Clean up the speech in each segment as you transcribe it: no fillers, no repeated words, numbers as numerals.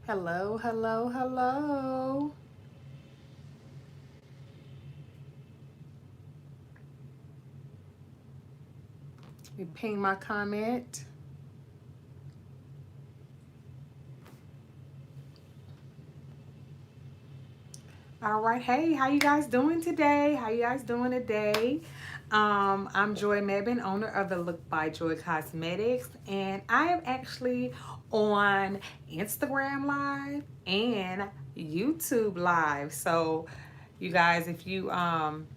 Hello, hello, hello. You ping my comment. All right. Hey, how you guys doing today? How you guys doing today? I'm Joy Mebin, owner of the Look by Joy Cosmetics, and I am actually on Instagram Live and YouTube Live. So, you guys, if you haven't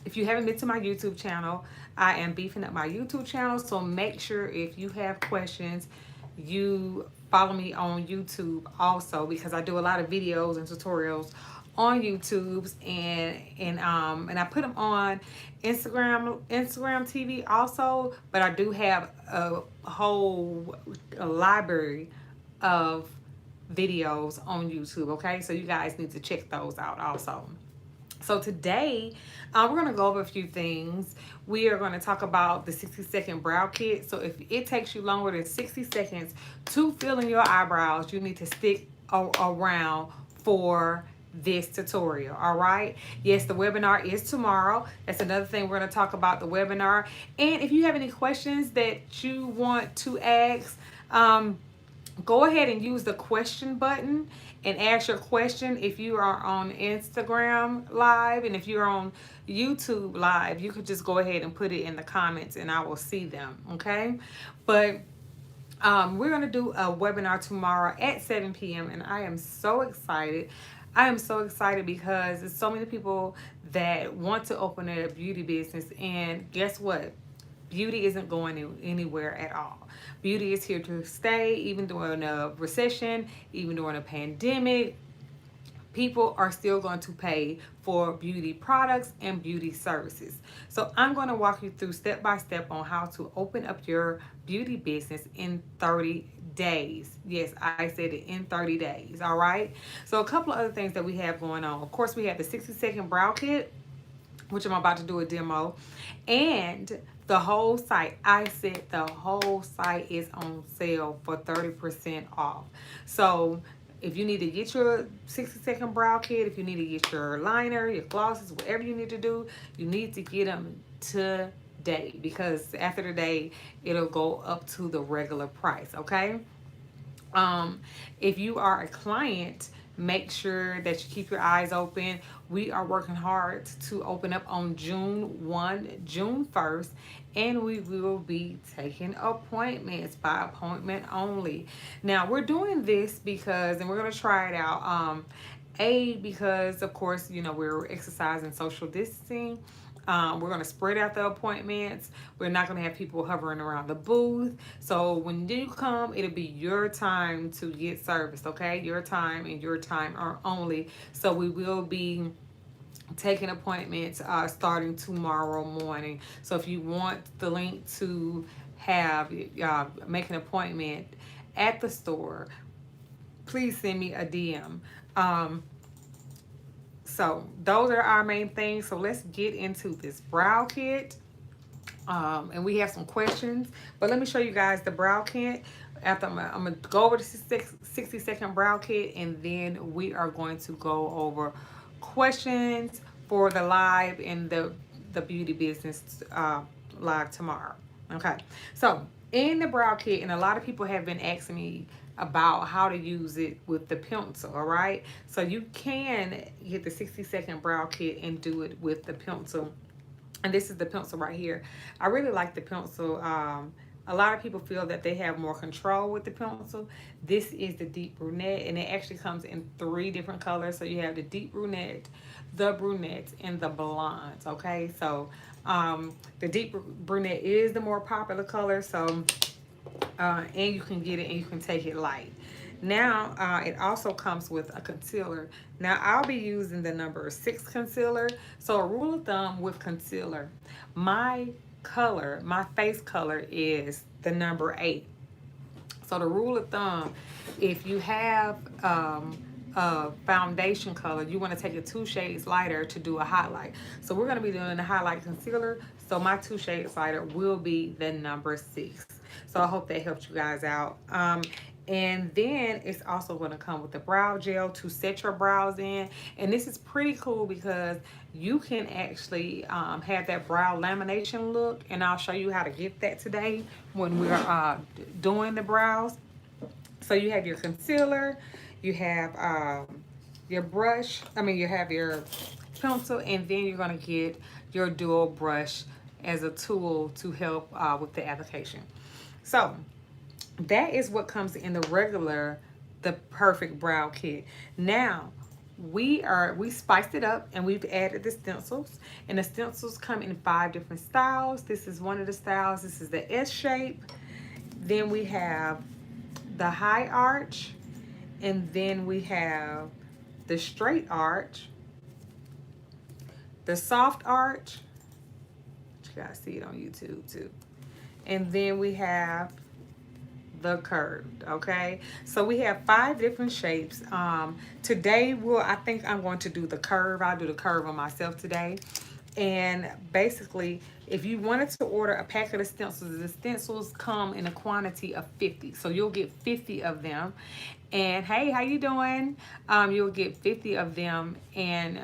been to my YouTube channel, I am beefing up my YouTube channel. So make sure if you have questions, you follow me on YouTube also, because I do a lot of videos and tutorials on YouTube's and I put them on Instagram TV also, but I do have a whole library of videos on YouTube. Okay, so you guys need to check those out also. So today, we're going to go over a few things. We are going to talk about the 60-second brow kit. So if it takes you longer than 60 seconds to fill in your eyebrows, you need to stick around for this tutorial. All right. Yes, the webinar is tomorrow. That's another thing we're going to talk about, the webinar. And if you have any questions that you want to ask, go ahead and use the question button and ask your question. If you are on Instagram Live and if you're on YouTube Live, you could just go ahead and put it in the comments and I will see them. Okay. But we're going to do a webinar tomorrow at 7 p.m. and I am so excited. I am so excited because there's so many people that want to open a beauty business, and guess what? Beauty isn't going anywhere at all. Beauty is here to stay, even during a recession, even during a pandemic. People are still going to pay for beauty products and beauty services. So I'm going to walk you through step by step on how to open up your beauty business in 30 days. Yes, I said it, in 30 days. All right. So a couple of other things that we have going on. Of course, we have the 60-second brow kit, which I'm about to do a demo, and the whole site. I said the whole site is on sale for 30% off. So if you need to get your 60-second brow kit, if you need to get your liner, your glosses, whatever you need to do, you need to get them today, because after the day it'll go up to the regular price. Okay. um, if you are a client, make sure that you keep your eyes open. We are working hard to open up on June 1, June 1st, and we will be taking appointments by appointment only. Now, we're doing this because, and we're going to try it out. Because of course, we're exercising social distancing. We're going to spread out the appointments. We're not going to have people hovering around the booth. So when you come, it'll be your time to get service, okay? Your time and your time are only. So we will be taking appointments starting tomorrow morning. So if you want the link to have make an appointment at the store, please send me a DM. So those are our main things. So let's get into this brow kit. And we have some questions, but let me show you guys the brow kit. After I'm gonna go over the 60-second brow kit, and then we are going to go over questions for the live and the beauty business live tomorrow. Okay, so in the brow kit, and a lot of people have been asking me about how to use it with the pencil. All right, so you can get the 60-second brow kit and do it with the pencil. And this is the pencil right here. I really like the pencil. A lot of people feel that they have more control with the pencil. This is the deep brunette, and it actually comes in 3 different colors. So you have the deep brunette, the brunette, and the blondes. Okay, so the deep brunette is the more popular color. So and you can get it and you can take it light. Now, it also comes with a concealer. Now, I'll be using the number 6 concealer. So, a rule of thumb with concealer, my color, my face color is the number 8. So, the rule of thumb, if you have a foundation color, you want to take it 2 shades lighter to do a highlight. So, we're going to be doing the highlight concealer. So, my 2 shades lighter will be the number 6. So I hope that helped you guys out. And then it's also going to come with the brow gel to set your brows in. And this is pretty cool because you can actually have that brow lamination look. And I'll show you how to get that today when we're doing the brows. So you have your concealer, you have your brush, you have your pencil, and then you're going to get your dual brush as a tool to help with the application. So that is what comes in the perfect brow kit. Now we spiced it up and we've added the stencils, and the stencils come in 5 different styles. This is one of the styles. This is the S shape. Then we have the high arch, and then we have the straight arch, the soft arch. You guys see it on YouTube too. And then we have the curved. Okay, so we have 5 different shapes. Today I think I'm going to do the curve. I'll do the curve on myself today. And basically, if you wanted to order a pack of the stencils come in a quantity of 50. So you'll get 50 of them. And hey, how you doing? You'll get 50 of them in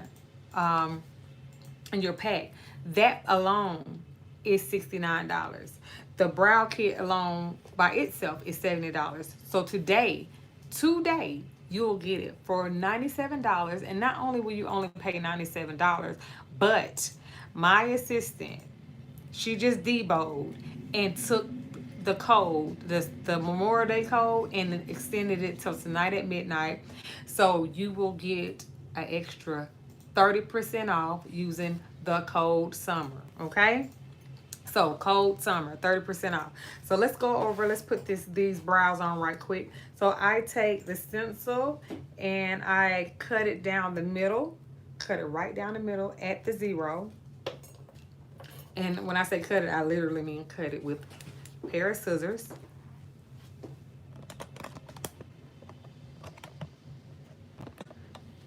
your pack. That alone is $69. The brow kit alone by itself is $70. So today, you'll get it for $97. And not only will you only pay $97, but my assistant, she just deboed and took the code, the Memorial Day code, and extended it till tonight at midnight. So you will get an extra 30% off using the code SUMMER, okay? So code SUMMER, 30% off. So let's put these brows on right quick. So I take the stencil and I cut it down the middle, cut it right down the middle at the 0. And when I say cut it, I literally mean cut it with a pair of scissors.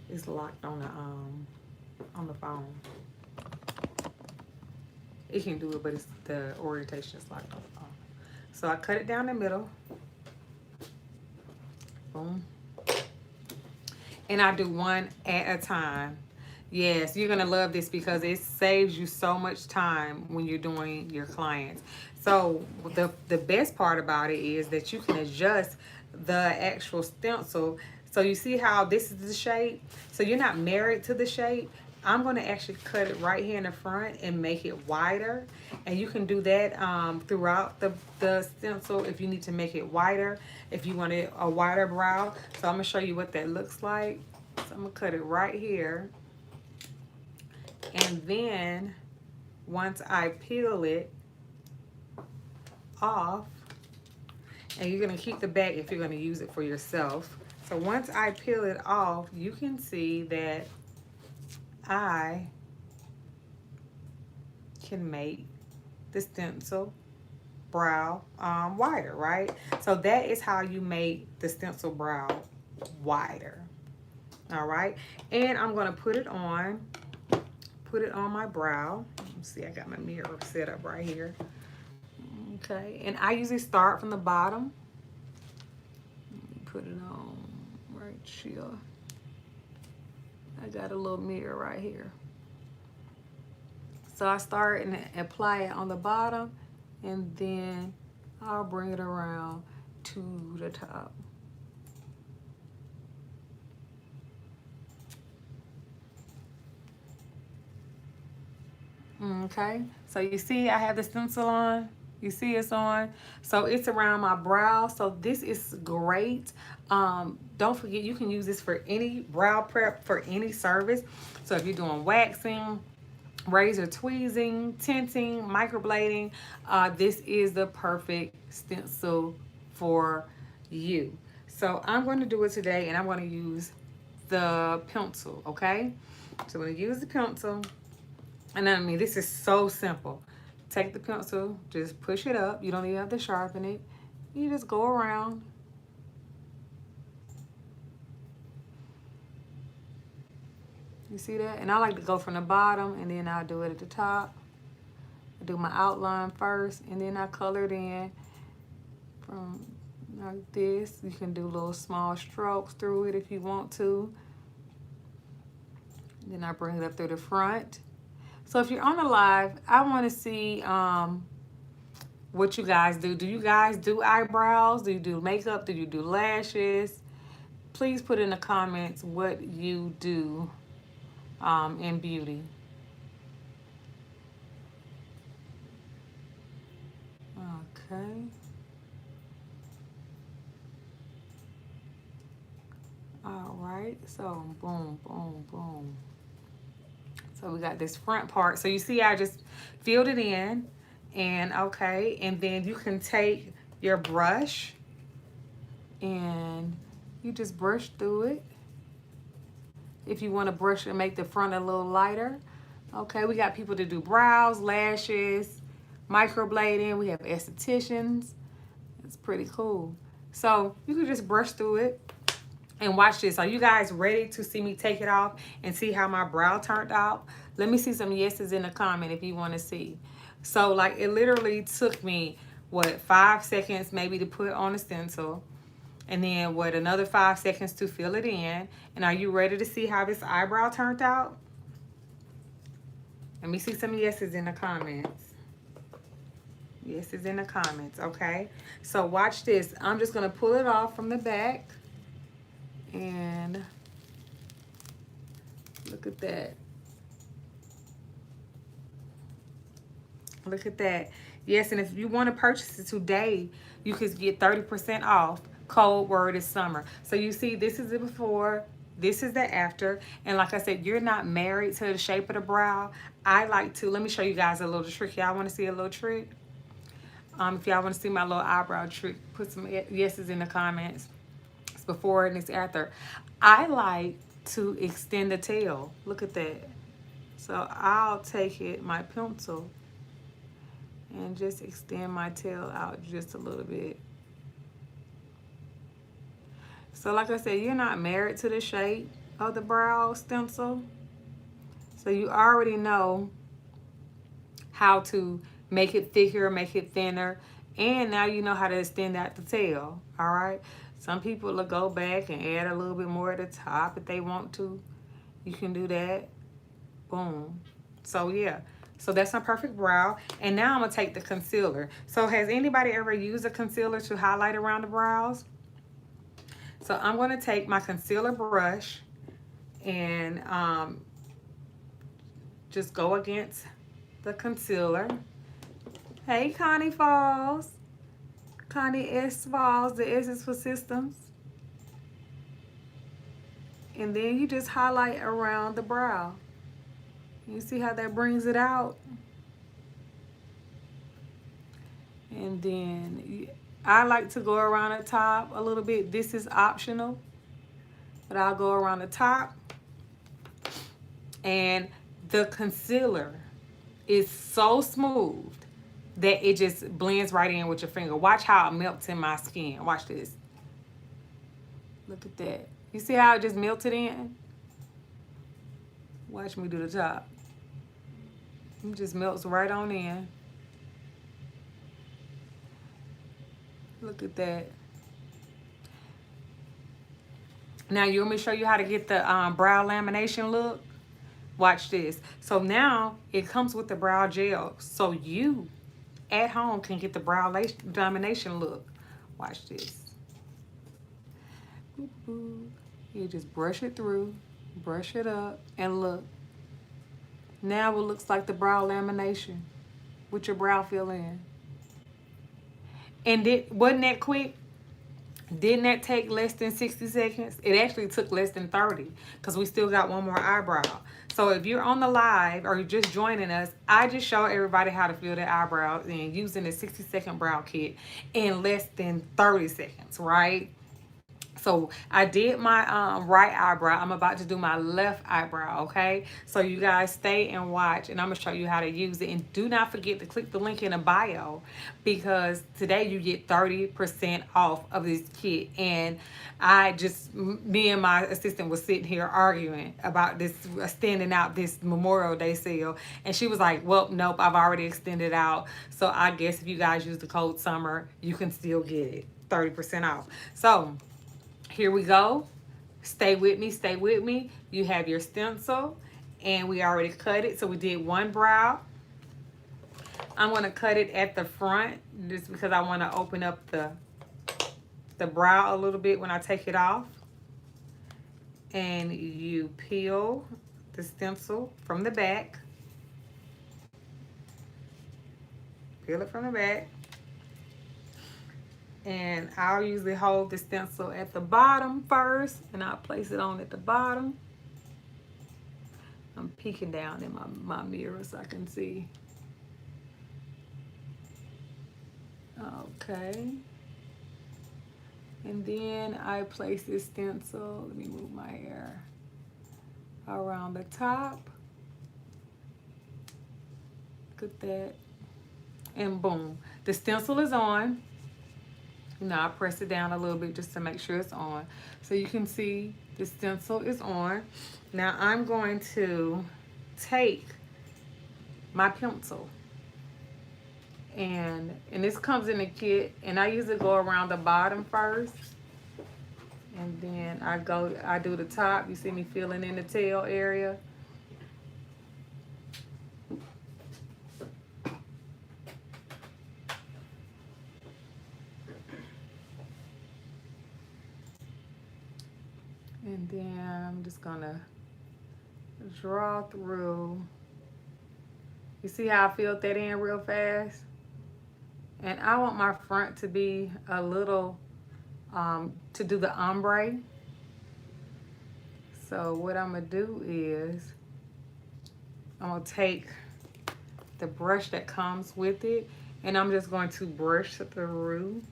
It's locked on the phone. It can do it, but the orientation is locked on the phone. So I cut it down the middle. Boom. And I do one at a time. Yes, you're going to love this because it saves you so much time when you're doing your clients. So the best part about it is that you can adjust the actual stencil. So you see how this is the shape? So you're not married to the shape. I'm going to actually cut it right here in the front and make it wider. And you can do that throughout the stencil if you need to make it wider, if you want a wider brow. So I'm going to show you what that looks like. So I'm going to cut it right here. And then once I peel it off, and you're going to keep the back if you're going to use it for yourself. So once I peel it off, you can see that I can make the stencil brow wider, right? So that is how you make the stencil brow wider. All right, and I'm going to put it on my brow. Let's see, I got my mirror set up right here. Okay, and I usually start from the bottom. Put it on right here. I got a little mirror right here. So I start and apply it on the bottom, and then I'll bring it around to the top. Okay, so you see I have the stencil on. You see it's on. So it's around my brow. So this is great. Don't forget, you can use this for any brow prep, for any service. So if you're doing waxing, razor tweezing, tinting, microblading, this is the perfect stencil for you. So I'm going to do it today, and I'm going to use the pencil, okay? So I'm going to use the pencil. And I mean, this is so simple. Take the pencil, just push it up. You don't even have to sharpen it. You just go around. You see that? And I like to go from the bottom, and then I'll do it at the top. I do my outline first, and then I color it in from like this. You can do little small strokes through it if you want to. Then I bring it up through the front. So if you're on the live, I want to see what you guys do. Do you guys do eyebrows? Do you do makeup? Do you do lashes? Please put in the comments what you do in beauty. Okay. All right. So boom, boom, boom. So we got this front part. So you see I just filled it in. And okay. And then you can take your brush and you just brush through it. If you want to brush and make the front a little lighter. Okay, we got people to do brows, lashes, microblading. We have estheticians. It's pretty cool. So you can just brush through it and watch this. Are you guys ready to see me take it off and see how my brow turned out? Let me see some yeses in the comment if you want to see. So like it literally took me, what, 5 seconds maybe to put on a stencil. And then what, another 5 seconds to fill it in. And are you ready to see how this eyebrow turned out? Let me see some yeses in the comments. Yeses in the comments, okay? So watch this. I'm just going to pull it off from the back. And look at that. Look at that. Yes, and if you want to purchase it today, you could get 30% off. Code word is summer. So you see, this is the before, this is the after. And like I said, you're not married to the shape of the brow. I like to, let me show you guys a little trick. Y'all want to see a little trick? If y'all want to see my little eyebrow trick, put some yeses in the comments. It's before and it's after. I like to extend the tail. Look at that. So I'll take it, my pencil, and just extend my tail out just a little bit. So like I said, you're not married to the shape of the brow stencil. So you already know how to make it thicker, make it thinner. And now you know how to extend out the tail, all right? Some people will go back and add a little bit more at the top if they want to. You can do that. Boom. So yeah. So that's my perfect brow. And now I'm going to take the concealer. So has anybody ever used a concealer to highlight around the brows? So I'm going to take my concealer brush and just go against the concealer. Hey, Connie Falls. Connie S. Falls, the S is for systems. And then you just highlight around the brow. You see how that brings it out? And then I like to go around the top a little bit. This is optional, but I'll go around the top. And the concealer is so smooth that it just blends right in with your finger. Watch how it melts in my skin. Watch this. Look at that. You see how it just melted in? Watch me do the top. It just melts right on in. Look at that. Now you want me to show you how to get the brow lamination look? Watch this. So now it comes with the brow gel. So you at home can get the brow lamination look. Watch this. You just brush it through, brush it up, and look. Now it looks like the brow lamination with your brow fill in. And wasn't that quick? Didn't that take less than 60 seconds? It actually took less than 30 because we still got one more eyebrow. So if you're on the live or you're just joining us, I just show everybody how to fill their eyebrows in using the 60-second brow kit in less than 30 seconds, right? So I did my right eyebrow. I'm about to do my left eyebrow, okay? So you guys stay and watch, and I'm gonna show you how to use it. And do not forget to click the link in the bio, because today you get 30% off of this kit. And me and my assistant was sitting here arguing about this, standing out this Memorial Day sale. And she was like, well, nope, I've already extended out. So I guess if you guys use the code SUMMER, you can still get it 30% off. So here we go. Stay with me, stay with me. You have your stencil, and we already cut it. So we did one brow. I'm going to cut it at the front just because I want to open up the brow a little bit when I take it off. And you peel the stencil from the back. Peel it from the back. And I'll usually hold the stencil at the bottom first, and I'll place it on at the bottom. I'm peeking down in my mirror so I can see. Okay. And then I place this stencil, let me move my hair, around the top. Look at that. And boom, the stencil is on. Now I press it down a little bit just to make sure it's on. So you can see the stencil is on. Now I'm going to take my pencil. And this comes in the kit. And I usually go around the bottom first. And then I do the top. You see me filling in the tail area. And then I'm just gonna draw through. You see how I filled that in real fast? And I want my front to be a little, to do the ombre. So what I'm gonna do is, I'm gonna take the brush that comes with it, and I'm just going to brush through.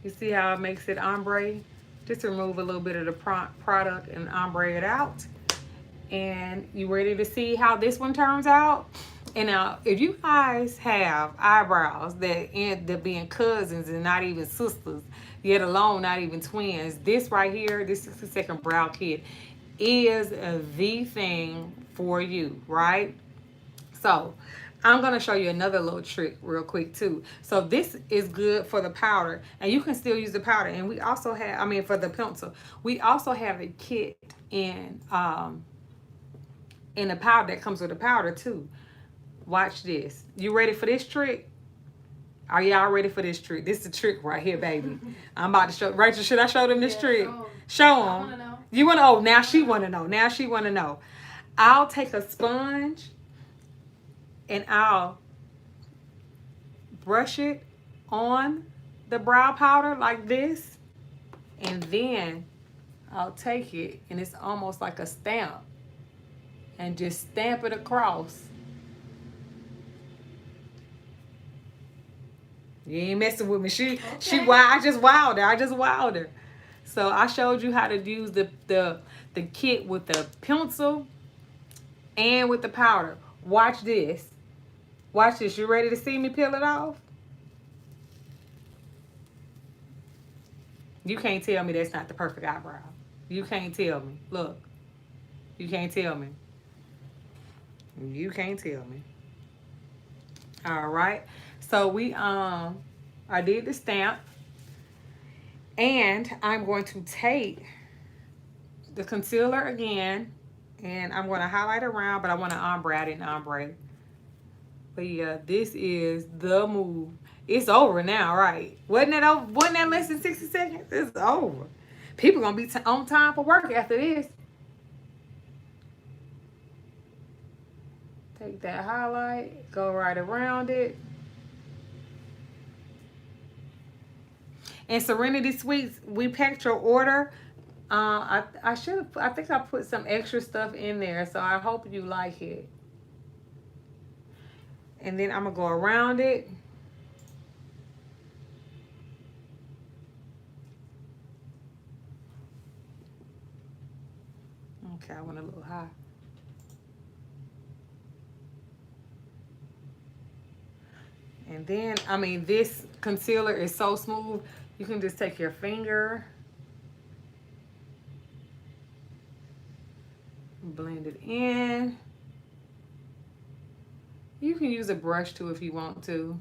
You see how it makes it ombre? Just remove a little bit of the product and ombre it out. And you ready to see how this one turns out? And now, if you guys have eyebrows that end up being cousins and not even sisters, yet alone not even twins, this right here, this 60-second brow kit, is the thing for you, right? So I'm going to show you another little trick real quick too. So this is good for the powder, and you can still use the powder. And we also have, for the pencil, we also have a kit in the powder that comes with the powder too. Watch this. You ready for this trick? Are y'all ready for this trick? This is the trick right here, baby. I'm about to show. Rachel, should I show them this trick? Show them. I want to know. You want to? Oh, now she want to know. Now she want to know. I'll take a sponge and I'll brush it on the brow powder like this. And then I'll take it, and it's almost like a stamp, and just stamp it across. You ain't messing with me. I just wowed her. So I showed you how to use the kit with the pencil and with the powder. Watch this. Watch this. You ready to see me peel it off? You can't tell me that's not the perfect eyebrow. You can't tell me. Look. You can't tell me. You can't tell me. All right. So I did the stamp, and I'm going to take the concealer again, and I'm going to highlight around, but I want to ombre. I didn't ombre. But yeah, this is the move. It's over now, right? Wasn't that less than 60 seconds? It's over. People gonna be on time for work after this. Take that highlight, go right around it. And Serenity Sweets, we packed your order. I think I put some extra stuff in there, so I hope you like it. And then I'm gonna go around it. Okay, I went a little high. And then, I mean, this concealer is so smooth. You can just take your finger, blend it in. You can use a brush too if you want to.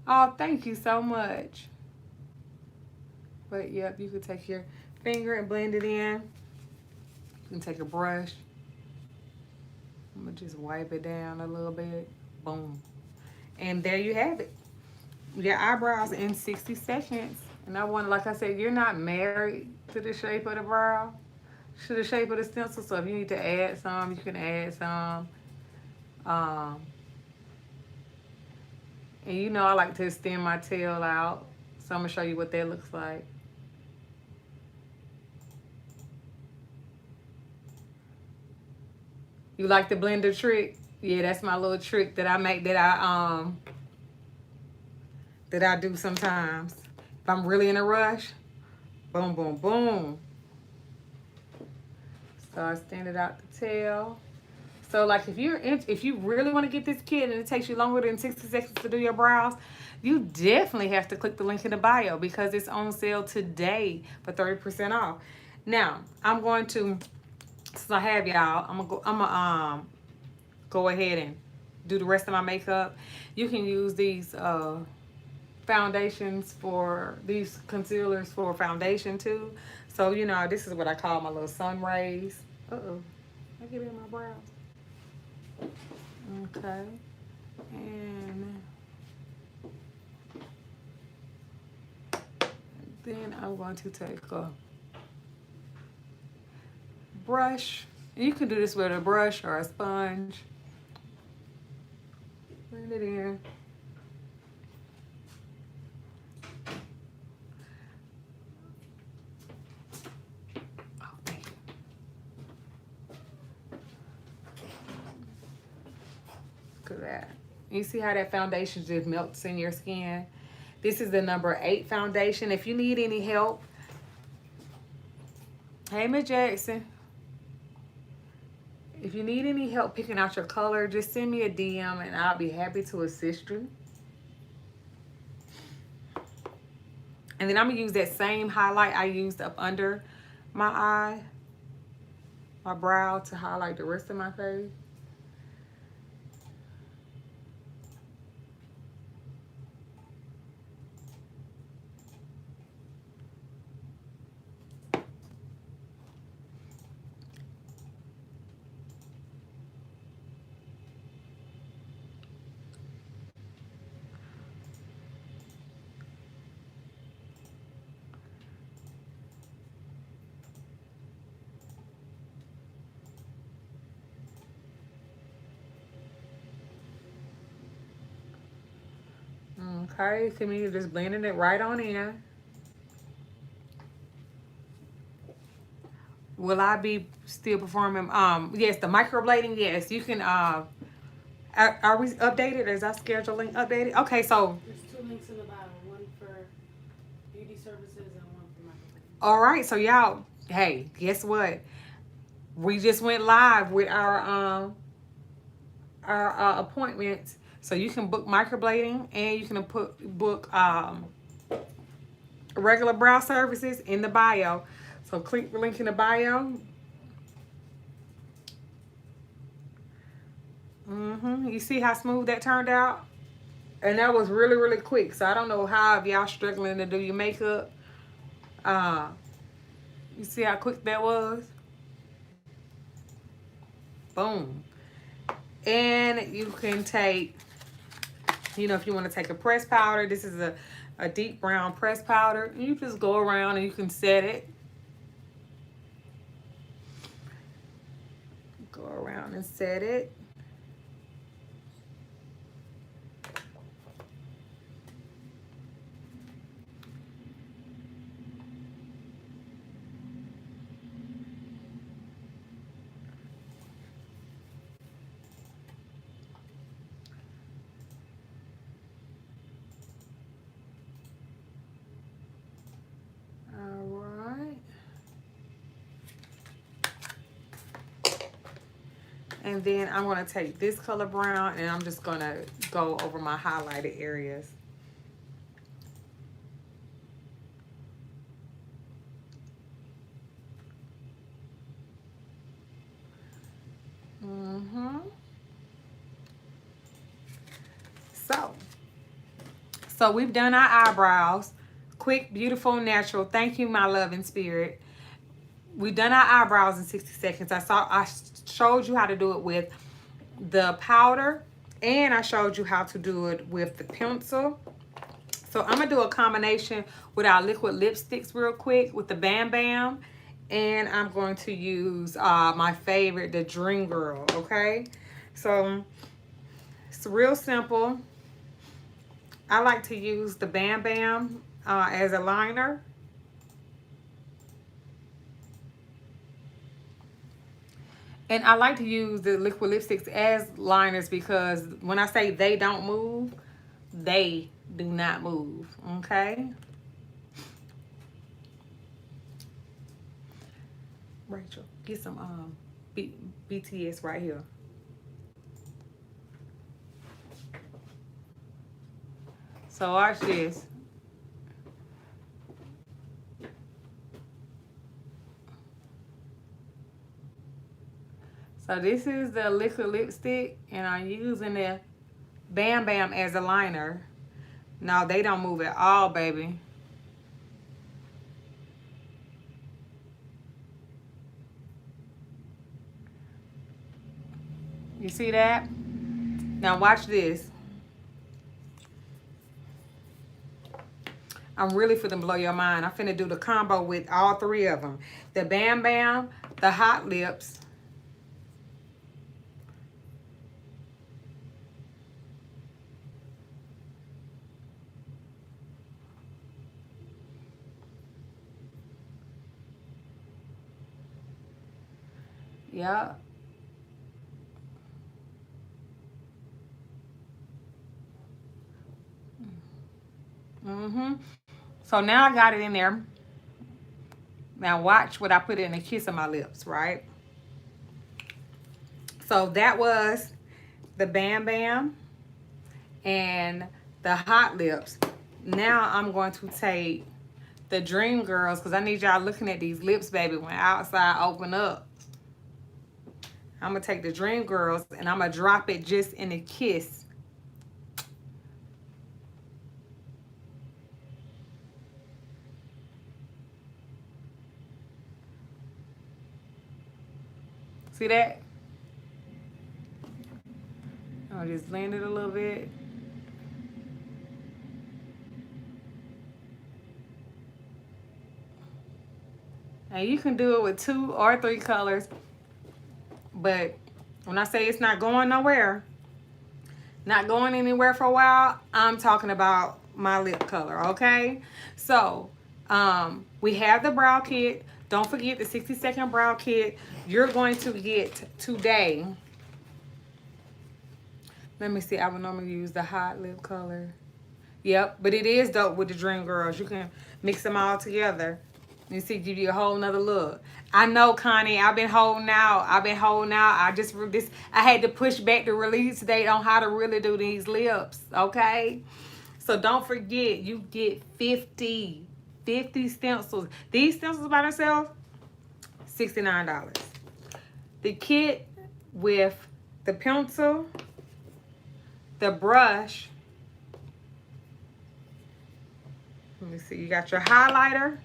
Oh, thank you so much. But yep, you can take your finger and blend it in. You can take a brush. I'm gonna just wipe it down a little bit. Boom. And there you have it. Your eyebrows in 60 seconds. And I want, like I said, you're not married to the shape of the brow, to the shape of the stencil. So if you need to add some, you can add some. Um, and you know I like to extend my tail out. So I'm gonna show you what that looks like. You like the blender trick? Yeah, that's my little trick that I make that I do sometimes. If I'm really in a rush, boom, boom, boom. So I extend it out the tail. So like if you really want to get this kit and it takes you longer than 60 seconds to do your brows, you definitely have to click the link in the bio because it's on sale today for 30% off. Now I'm going to, since I have y'all, I'm gonna go ahead and do the rest of my makeup. You can use these foundations for these concealers for foundation too. So you know this is what I call my little sun rays. I get it in my brows. Okay, and then I'm going to take a brush. You can do this with a brush or a sponge. Blend it in. Oh, thank you. Look at that. You see how that foundation just melts in your skin? This is the number 8 foundation. If you need any help, hey, Miss Jackson. If you need any help picking out your color, just send me a DM and I'll be happy to assist you. And then I'm going to use that same highlight I used up under my eye, my brow, to highlight the rest of my face. Okay, see me just blending it right on in. Will I be still performing? Yes, the microblading. Yes, you can. Are we updated? Is our scheduling updated? Okay, so there's 2 links in the bio. One for beauty services and one for microblading. all right, so y'all, hey, guess what? We just went live with our appointments, so you can book microblading and you can book regular brow services in the bio. So click the link in the bio. You see how smooth that turned out? And that was really, really quick. So I don't know how, if y'all struggling to do your makeup. You see how quick that was? Boom. And you can take, you know, if you want to take a pressed powder, this is a deep brown pressed powder. You just go around and you can set it. Go around and set it. All right. And then I'm going to take this color brown and I'm just going to go over my highlighted areas. So we've done our eyebrows. Quick, beautiful, natural. Thank you, my love and spirit. We've done our eyebrows in 60 seconds. I showed you how to do it with the powder, and I showed you how to do it with the pencil. So I'm gonna do a combination with our liquid lipsticks real quick with the Bam Bam, and I'm going to use my favorite, the Dream Girl. Okay, so it's real simple. I like to use the Bam Bam as a liner. And I like to use the liquid lipsticks as liners because when I say they don't move, they do not move, okay? Rachel, get some BTS right here. So watch this. So this is the liquid lipstick, and I'm using the Bam Bam as a liner. No, they don't move at all, baby. You see that? Now watch this. I'm really finna blow your mind. I'm finna do the combo with all three of them. The Bam Bam, the Hot Lips, yeah. So now I got it in there. Now watch what I put in the kiss of my lips, right? So that was the Bam Bam and the Hot Lips. Now I'm going to take the Dream Girls because I need y'all looking at these lips, baby, when outside open up. I'm going to take the Dream Girls and I'm going to drop it just in a kiss. See that? I'll just blend it a little bit. And you can do it with 2 or 3 colors. But when I say it's not going nowhere, not going anywhere for a while, I'm talking about my lip color, okay? So, we have the brow kit. Don't forget the 60-second brow kit. You're going to get today. Let me see. I would normally use the hot lip color. Yep, but it is dope with the Dream Girls. You can mix them all together. You see, give you a whole nother look. I know, Connie, I've been holding out. I had to push back the release date on how to really do these lips, okay? So don't forget, you get 50 stencils. These stencils by themselves, $69. The kit with the pencil, the brush. Let me see, you got your highlighter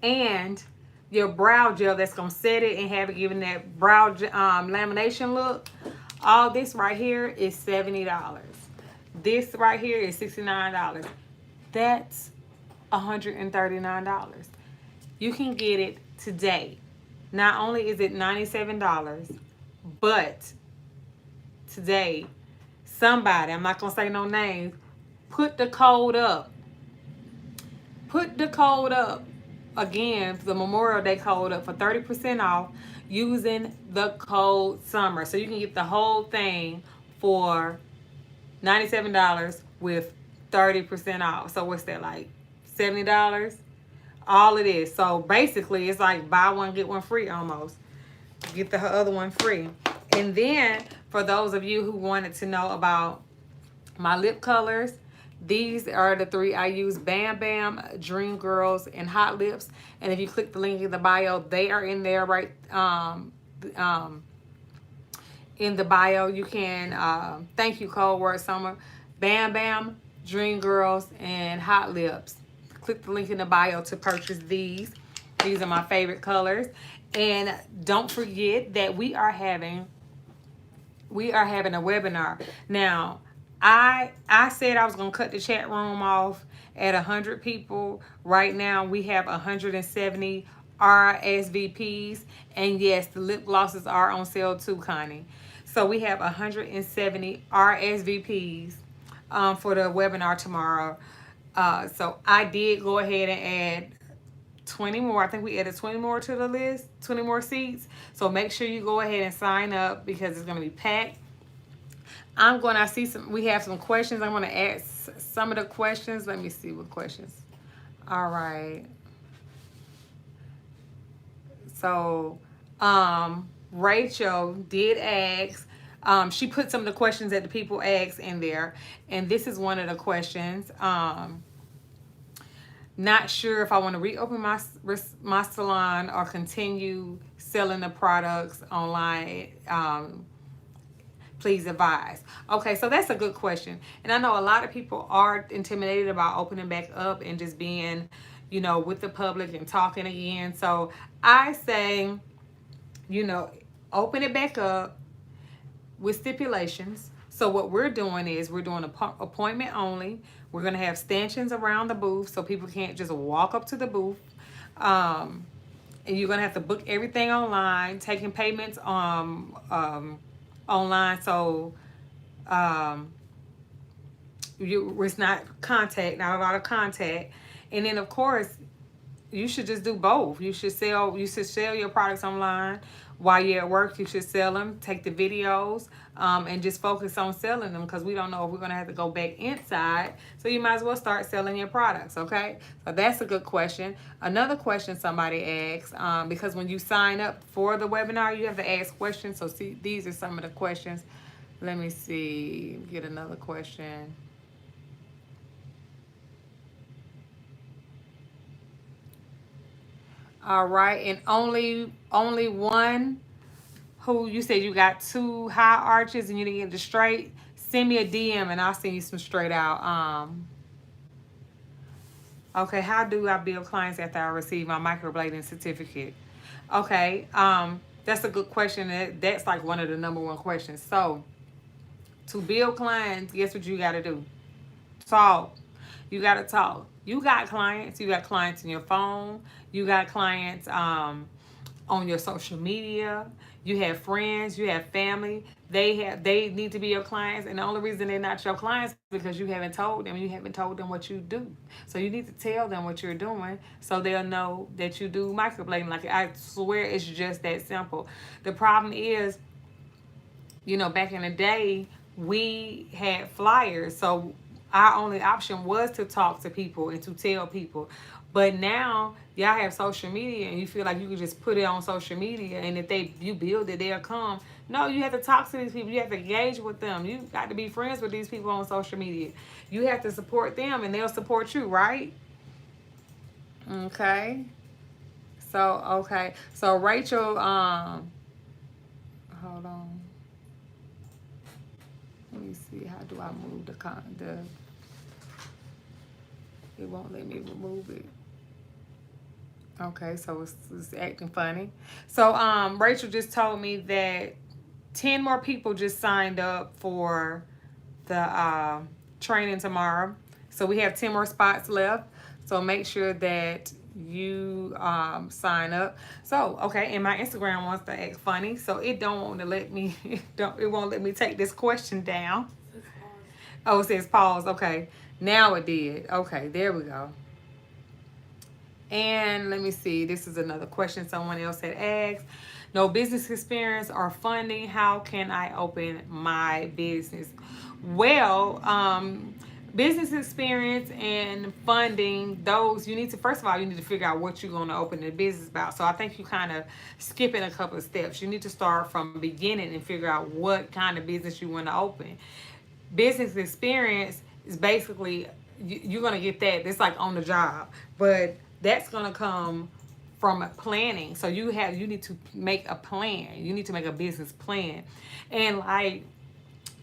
and your brow gel that's gonna set it and have it giving that brow lamination look. All this right here is $70. This right here is $69. That's $139. You can get it today. Not only is it $97, but today, somebody, I'm not gonna say no names, put the code up. Put the code up. Again, the Memorial Day code up for 30% off using the code SUMMER. So you can get the whole thing for $97 with 30% off. So what's that, like $70? All it is. So basically, it's like buy one, get one free almost. get the other one free. And then for those of you who wanted to know about my lip colors, these are the three I use: Bam Bam, Dream Girls, and Hot Lips. And if you click the link in the bio, they are in there, right? Um, in the bio, you can thank you code word summer, Bam Bam, Dream Girls, and Hot Lips. Click the link in the bio to purchase these. These are my favorite colors. And don't forget that we are having a webinar. Now, I said I was gonna cut the chat room off at 100 people. Right now we have 170 RSVPs, and yes, the lip glosses are on sale too, Connie. So we have 170 RSVPs for the webinar tomorrow. So I did go ahead and add 20 more. I think we added 20 more to the list, 20 more seats. So make sure you go ahead and sign up because it's going to be packed. We have some questions. I'm going to ask some of the questions. Let me see what questions. All right. So, Rachel did ask, she put some of the questions that the people asked in there. And this is one of the questions. Not sure if I want to reopen my salon or continue selling the products online. Please advise. Okay, so that's a good question. And I know a lot of people are intimidated about opening back up and just being, with the public and talking again. So I say, open it back up with stipulations. So what we're doing is we're doing appointment only. We're going to have stanchions around the booth so people can't just walk up to the booth. And you're going to have to book everything online, taking payments online. So it's not a lot of contact. And then of course, you should just do both. You should sell your products online while you're at work. You should sell them, take the videos, and just focus on selling them, because we don't know if we're going to have to go back inside. So you might as well start selling your products, okay? So that's a good question. Another question somebody asked, because when you sign up for the webinar, you have to ask questions. So see, these are some of the questions. Let me see, get another question. All right, and only one who you said you got two high arches and you didn't get the straight. Send me a DM and I'll send you some straight out. Okay, how do I build clients after I receive my microblading certificate? Okay, that's a good question. That's like one of the number one questions. So to build clients, guess what you got to do? Talk. You got to talk. You got clients. You got clients in your phone. You got clients on your social media. You have friends. You have family. They need to be your clients, and the only reason they're not your clients is because you haven't told them. You haven't told them what you do. So you need to tell them what you're doing so they'll know that you do microblading. Like, I swear it's just that simple. The problem is, back in the day, we had flyers. So our only option was to talk to people and to tell people. But now y'all have social media and you feel like you can just put it on social media, and if you build it, they'll come. No, you have to talk to these people. You have to engage with them. You got to be friends with these people on social media. You have to support them and they'll support you, right? Okay. So Rachel, hold on. Let me see, how do I move it won't let me remove it. Okay, so it's acting funny. So Rachel just told me that 10 more people just signed up for the training tomorrow. So we have 10 more spots left. So make sure that you sign up. So okay, and my Instagram wants to act funny, so it won't let me take this question down. Oh, it says pause. Okay, now it did. Okay, there we go. And let me see, this is another question someone else had asked. No business experience or funding, how can I open my business? Well, Business experience and funding, those you need to, first of all, you need to figure out what you're going to open the business about. So I think you kind of skipping a couple of steps. You need to start from beginning and figure out what kind of business you want to open. Business experience is basically you're going to get that. It's like on the job, but that's going to come from planning. So you need to make a plan. You need to make a business plan, and like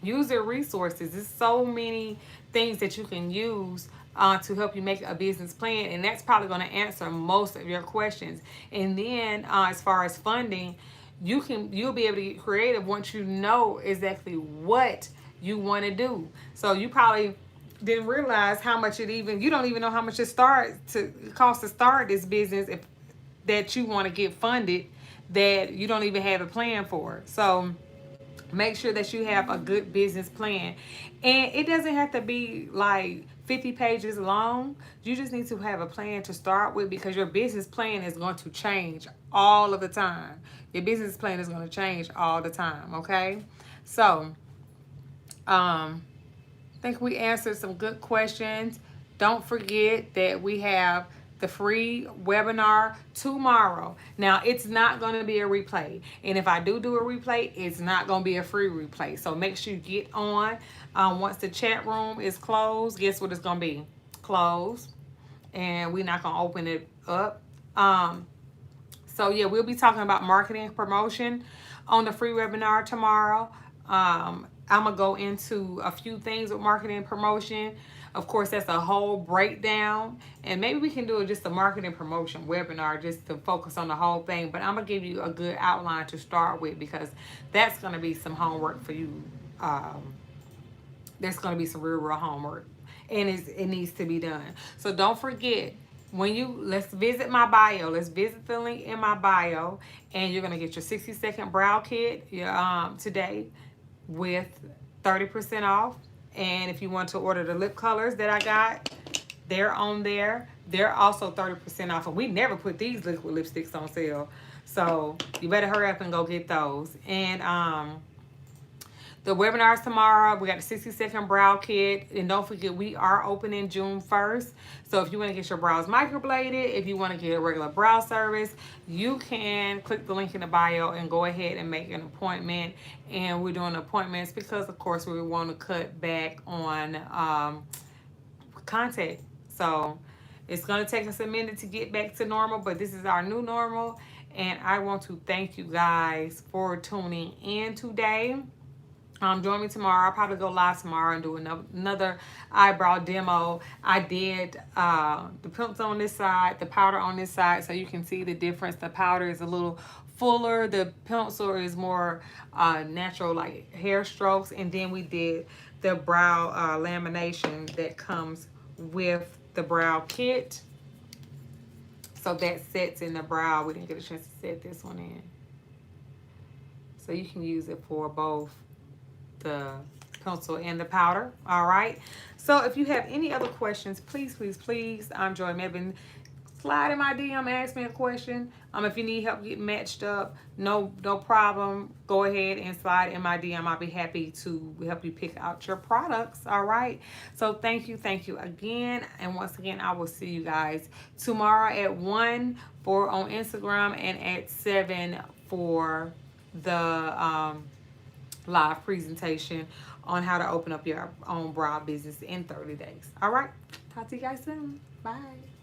use your resources. There's so many things that you can use to help you make a business plan, and that's probably going to answer most of your questions. And then, as far as funding, you'll be able to get creative once you know exactly what you want to do. So you probably didn't realize how much you don't even know how much it costs to start this business if that you want to get funded that you don't even have a plan for. So make sure that you have a good business plan. And it doesn't have to be like 50 pages long. You just need to have a plan to start with, because your business plan is going to change all of the time. Your business plan is going to change all the time, okay? So, I think we answered some good questions. Don't forget that we have the free webinar tomorrow. Now, it's not going to be a replay. And if I do a replay, it's not going to be a free replay. So make sure you get on. Once the chat room is closed, guess what it's going to be? Closed. And we're not going to open it up. So, yeah, we'll be talking about marketing and promotion on the free webinar tomorrow. I'm going to go into a few things with marketing and promotion. Of course, that's a whole breakdown. And maybe we can do just a marketing promotion webinar just to focus on the whole thing. But I'm going to give you a good outline to start with, because that's going to be some homework for you. There's going to be some real homework. And it needs to be done. So don't forget, let's visit my bio. Let's visit the link in my bio. And you're going to get your 60-second brow kit today with 30% off. And if you want to order the lip colors that I got, they're on there. They're also 30% off. And we never put these liquid lipsticks on sale. So you better hurry up and go get those. And the webinar's tomorrow. We got the 60-second brow kit. And don't forget, we are opening June 1st. So if you want to get your brows microbladed, if you want to get a regular brow service, you can click the link in the bio and go ahead and make an appointment. And we're doing appointments because, of course, we want to cut back on contact. So it's going to take us a minute to get back to normal, but this is our new normal. And I want to thank you guys for tuning in today. Join me tomorrow. I'll probably go live tomorrow and do another eyebrow demo. I did the pencil on this side, the powder on this side, so you can see the difference. The powder is a little fuller. The pencil is more natural, like hair strokes. And then we did the brow lamination that comes with the brow kit. So that sets in the brow. We didn't get a chance to set this one in. So you can use it for both the pencil and the powder. All right. So if you have any other questions, please, Joy Mebin, slide in my DM, ask me a question. If you need help getting matched up, no problem. Go ahead and slide in my DM. I'll be happy to help you pick out your products. All right. So thank you again. And once again, I will see you guys tomorrow at 1 on Instagram and at 7 for the live presentation on how to open up your own brow business in 30 days. All right. Talk to you guys soon. Bye.